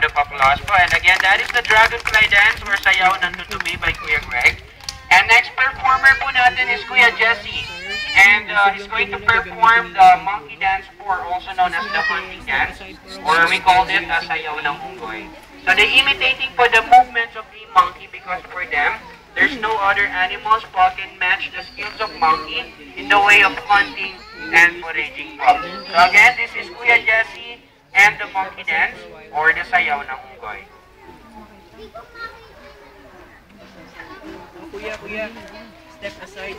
of applause po. And again, that is the Dragonfly Dance or Sayaw ng Tutubi by Kuya Greg. And next performer po natin is Kuya Jesse. And he's going to perform the monkey dance, or also known as the hunting dance, or we called it the Sayaw ng Unggoy. So they're imitating po the movements of the monkey because for them, there's no other animals who can match the skills of monkey in the way of hunting and foraging po. So again, this is Kuya Jesse and the monkey dance or the Sayaw ng Unggoy. Kuya, step aside.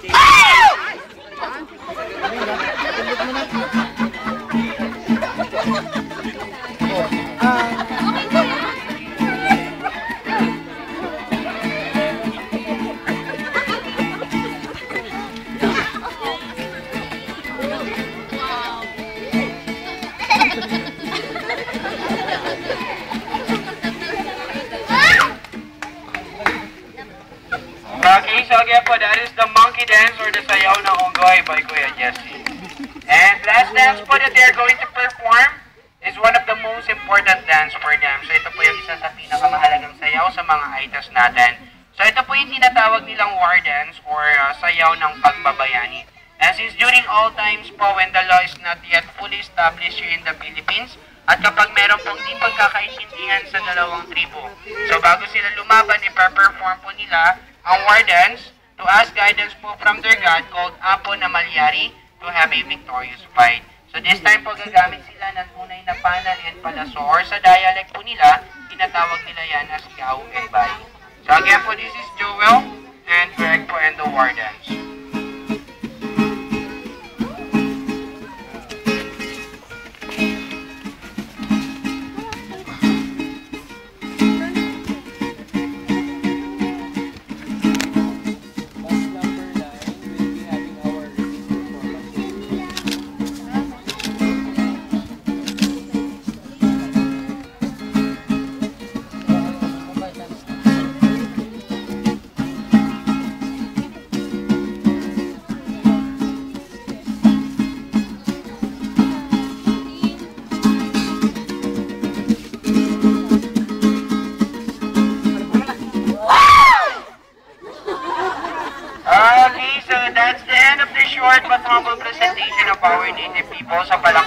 Okay, so again po, that is the monkey dance or the Sayaw ng Unggoy by Kuya Jesse. And last dance po that they're going to perform is one of the most important dance for them. So ito po yung isa sa pinakamahalagang sayaw sa mga aitas natin. So ito po yung tinatawag nilang war dance or sayaw ng pagbabayani. And since during all times po when the law is not yet fully established here in the Philippines, at kapag meron pong di pagkakaintindihan sa dalawang tribo. So bago sila lumaban, ipa-perform po nila ang war dance to ask guidance po from their God called Apo na Malyari to have a victorious fight. So this time po gagamit sila ng tunay na panal and palaso or sa dialect po nila, tinatawag nila yan as Yao and Bai. So again po, this is Joel and Greg po and the war dance. Okay, so that's the end of the short but humble presentation of our native people sa Palakpakan.